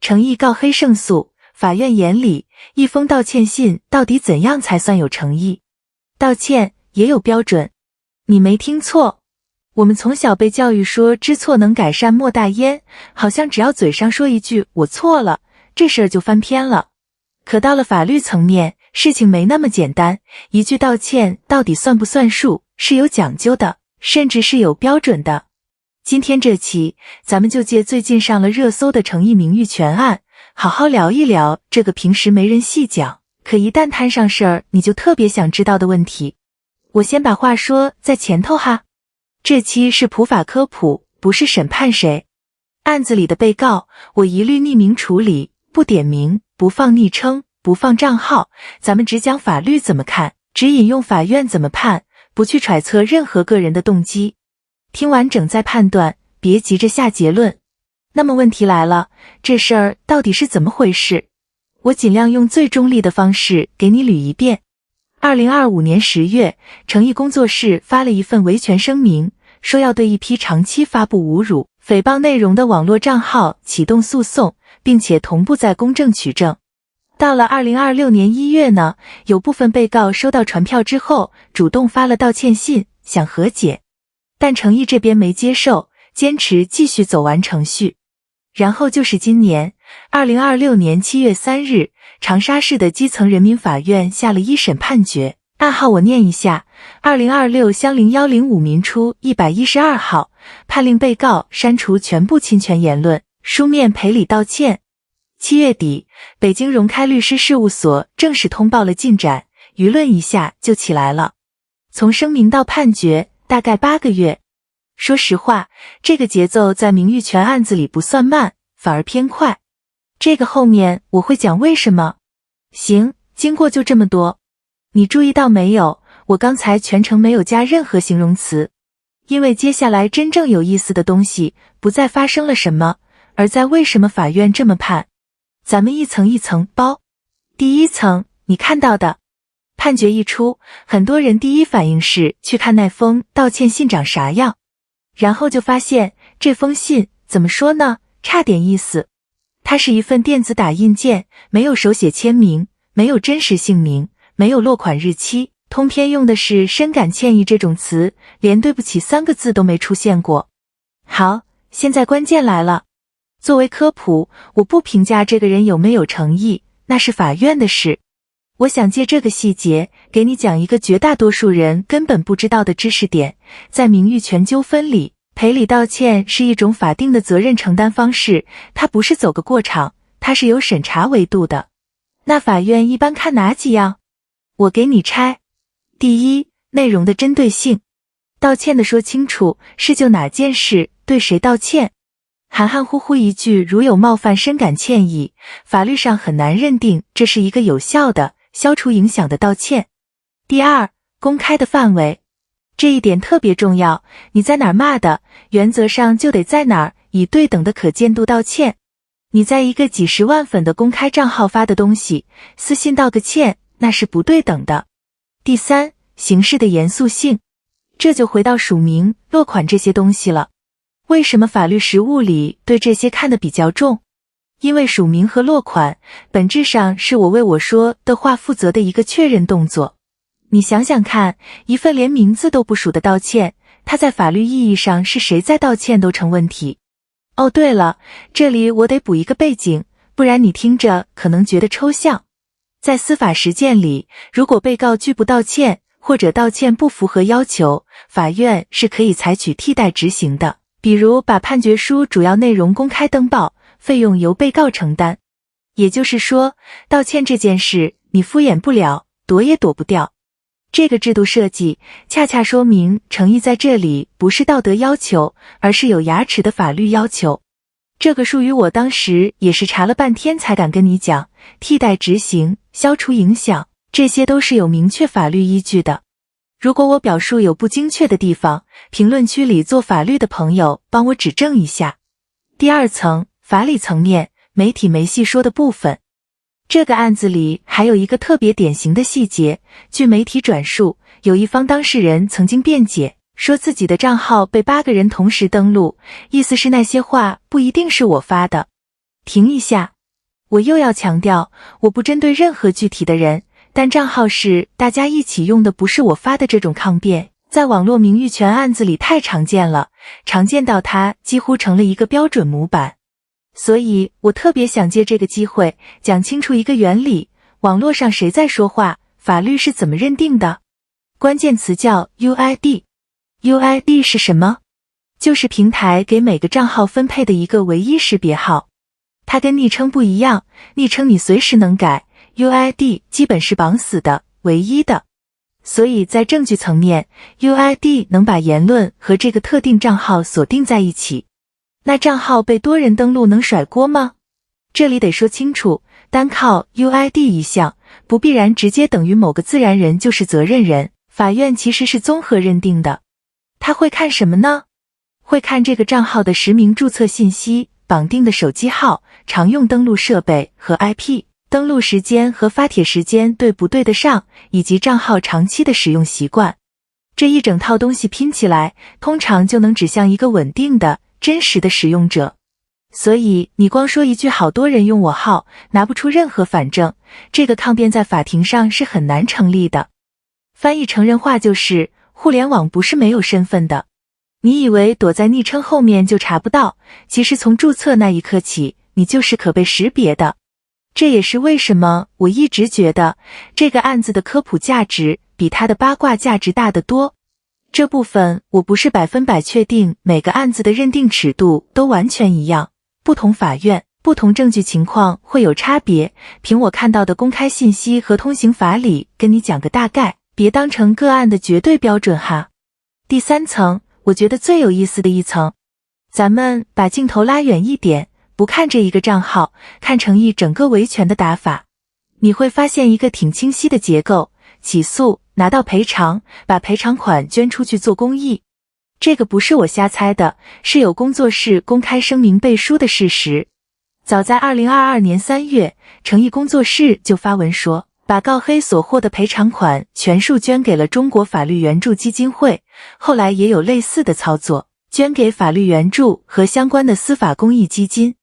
诚意告黑胜诉，法院眼里，一封道歉信到底怎样才算有诚意？道歉也有标准。你没听错，我们从小被教育说知错能改善莫大焉，好像只要嘴上说一句我错了，这事儿就翻篇了。可到了法律层面，事情没那么简单，一句道歉到底算不算数，是有讲究的，甚至是有标准的。今天这期，咱们就借最近上了热搜的诚意名誉权案，好好聊一聊这个平时没人细讲，可一旦摊上事儿，你就特别想知道的问题。我先把话说在前头哈，这期是普法科普，不是审判谁。案子里的被告，我一律匿名处理，不点名，不放昵称，不放账号，咱们只讲法律怎么看，只引用法院怎么判，不去揣测任何个人的动机。听完整再判断，别急着下结论。那么问题来了，这事儿到底是怎么回事？我尽量用最中立的方式给你捋一遍。2025年10月，诚意工作室发了一份维权声明，说要对一批长期发布侮辱、诽谤内容的网络账号启动诉讼，并且同步在公证取证。到了2026年1月呢，有部分被告收到传票之后，主动发了道歉信，想和解。但诚意这边没接受，坚持继续走完程序。然后就是今年2026年7月3日，长沙市的基层人民法院下了一审判决，案号我念一下：2026/01005民初112号，判令被告删除全部侵权言论，书面赔礼道歉。7月底，北京荣开律师事务所正式通报了进展，舆论一下就起来了。从声明到判决大概8个月。说实话，这个节奏在名誉权案子里不算慢，反而偏快。这个后面我会讲为什么。行，经过就这么多。你注意到没有，我刚才全程没有加任何形容词，因为接下来真正有意思的东西不再发生了什么，而在为什么法院这么判。咱们一层一层剥。第一层，你看到的。判决一出，很多人第一反应是去看那封道歉信长啥样，然后就发现这封信怎么说呢，差点意思。它是一份电子打印件，没有手写签名，没有真实姓名，没有落款日期，通篇用的是深感歉意这种词，连对不起3个字都没出现过。好，现在关键来了。作为科普，我不评价这个人有没有诚意，那是法院的事。我想借这个细节给你讲一个绝大多数人根本不知道的知识点，在名誉权纠纷里，赔礼道歉是一种法定的责任承担方式，它不是走个过场，它是有审查维度的。那法院一般看哪几样？我给你拆。第一，内容的针对性，道歉的说清楚是就哪件事对谁道歉。含含糊糊一句如有冒犯深感歉意，法律上很难认定这是一个有效的消除影响的道歉。第二，公开的范围，这一点特别重要，你在哪儿骂的，原则上就得在哪儿以对等的可见度道歉。你在一个几十万粉的公开账号发的东西，私信道个歉，那是不对等的。第三，形式的严肃性，这就回到署名、落款这些东西了。为什么法律实务里对这些看得比较重？因为署名和落款本质上是我为我说的话负责的一个确认动作。你想想看，一份连名字都不署的道歉，它在法律意义上是谁在道歉都成问题。哦，对了，这里我得补一个背景，不然你听着可能觉得抽象。在司法实践里，如果被告拒不道歉，或者道歉不符合要求，法院是可以采取替代执行的。比如把判决书主要内容公开登报，费用由被告承担。也就是说，道歉这件事你敷衍不了，躲也躲不掉。这个制度设计恰恰说明诚意在这里不是道德要求，而是有牙齿的法律要求。这个术语我当时也是查了半天才敢跟你讲，替代执行、消除影响，这些都是有明确法律依据的。如果我表述有不精确的地方，评论区里做法律的朋友帮我指正一下。第二层，法理层面，媒体没细说的部分。这个案子里还有一个特别典型的细节，据媒体转述，有一方当事人曾经辩解，说自己的账号被8个人同时登录，意思是那些话不一定是我发的。停一下，我又要强调，我不针对任何具体的人，但账号是大家一起用的，不是我发的这种抗辩，在网络名誉权案子里太常见了，常见到它几乎成了一个标准模板。所以我特别想借这个机会讲清楚一个原理，网络上谁在说话，法律是怎么认定的。关键词叫 UID。UID 是什么？就是平台给每个账号分配的一个唯一识别号。它跟昵称不一样，昵称你随时能改， UID 基本是绑死的，唯一的。所以在证据层面， UID 能把言论和这个特定账号锁定在一起。那账号被多人登录能甩锅吗？这里得说清楚，单靠 UID 一项，不必然直接等于某个自然人就是责任人，法院其实是综合认定的。他会看什么呢？会看这个账号的实名注册信息、绑定的手机号、常用登录设备和 IP、登录时间和发帖时间对不对得上，以及账号长期的使用习惯。这一整套东西拼起来，通常就能指向一个稳定的、真实的使用者。所以你光说一句好多人用我号，拿不出任何反证，这个抗辩在法庭上是很难成立的。翻译成人话就是，互联网不是没有身份的。你以为躲在昵称后面就查不到，其实从注册那一刻起，你就是可被识别的。这也是为什么我一直觉得这个案子的科普价值比它的八卦价值大得多。这部分我不是100%确定每个案子的认定尺度都完全一样，不同法院、不同证据情况会有差别，凭我看到的公开信息和通行法理跟你讲个大概，别当成个案的绝对标准哈。第三层，我觉得最有意思的一层，咱们把镜头拉远一点，不看这一个账号，看成一整个维权的打法，你会发现一个挺清晰的结构：起诉，拿到赔偿，把赔偿款捐出去做公益。这个不是我瞎猜的，是有工作室公开声明背书的事实。早在2022年3月，诚毅工作室就发文说，把告黑所获的赔偿款全数捐给了中国法律援助基金会，后来也有类似的操作，捐给法律援助和相关的司法公益基金。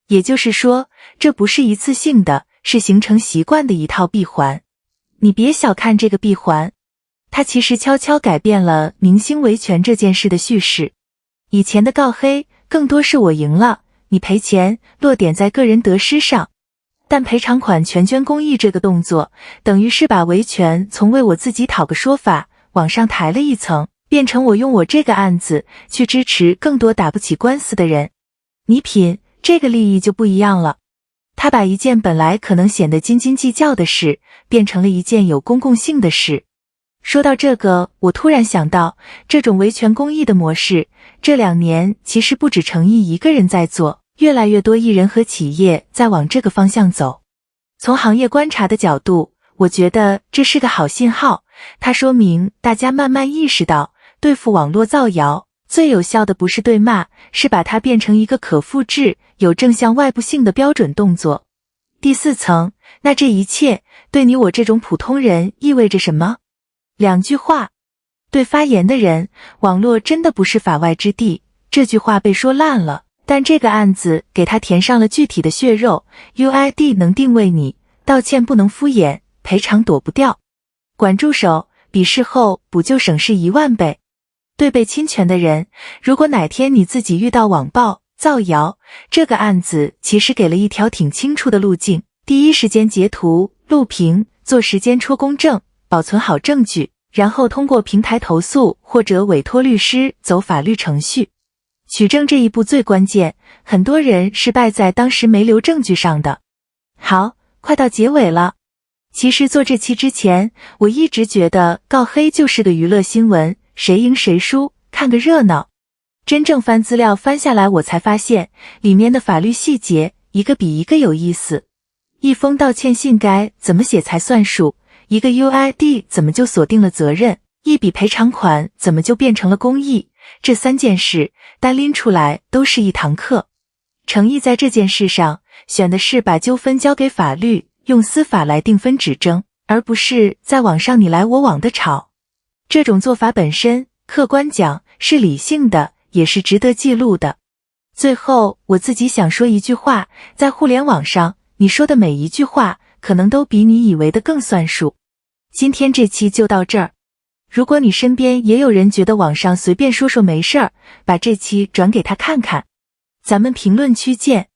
也就是说，这不是一次性的，是形成习惯的一套闭环。你别小看这个闭环，它其实悄悄改变了明星维权这件事的叙事。以前的告黑更多是我赢了，你赔钱，落点在个人得失上。但赔偿款全捐公益这个动作，等于是把维权从为我自己讨个说法往上抬了一层，变成我用我这个案子去支持更多打不起官司的人。你品，这个利益就不一样了。他把一件本来可能显得斤斤计较的事，变成了一件有公共性的事。说到这个，我突然想到，这种维权公益的模式，这2年其实不止诚毅一个人在做，越来越多艺人和企业在往这个方向走。从行业观察的角度，我觉得这是个好信号，它说明大家慢慢意识到，对付网络造谣，最有效的不是对骂，是把它变成一个可复制、有正向外部性的标准动作。第4层，那这一切对你我这种普通人意味着什么？2句话。对发言的人，网络真的不是法外之地，这句话被说烂了，但这个案子给他填上了具体的血肉。 UID 能定位你，道歉不能敷衍，赔偿躲不掉。管住手，比事后补救省事10000倍。对被侵权的人，如果哪天你自己遇到网暴、造谣，这个案子其实给了一条挺清楚的路径：第一时间截图、录屏，做时间戳公证，保存好证据，然后通过平台投诉或者委托律师走法律程序。取证这一步最关键，很多人是败在当时没留证据上的。好，快到结尾了。其实做这期之前，我一直觉得告黑就是个娱乐新闻，谁赢谁输，看个热闹。真正翻资料翻下来，我才发现里面的法律细节一个比一个有意思。一封道歉信该怎么写才算数？一个 UID 怎么就锁定了责任？一笔赔偿款怎么就变成了公益？这3件事单拎出来都是一堂课。诚毅在这件事上选的是把纠纷交给法律，用司法来定分指争，而不是在网上你来我往的吵。这种做法本身，客观讲是理性的，也是值得记录的。最后我自己想说一句话，在互联网上，你说的每一句话可能都比你以为的更算数。今天这期就到这儿。如果你身边也有人觉得网上随便说说没事儿，把这期转给他看看。咱们评论区见。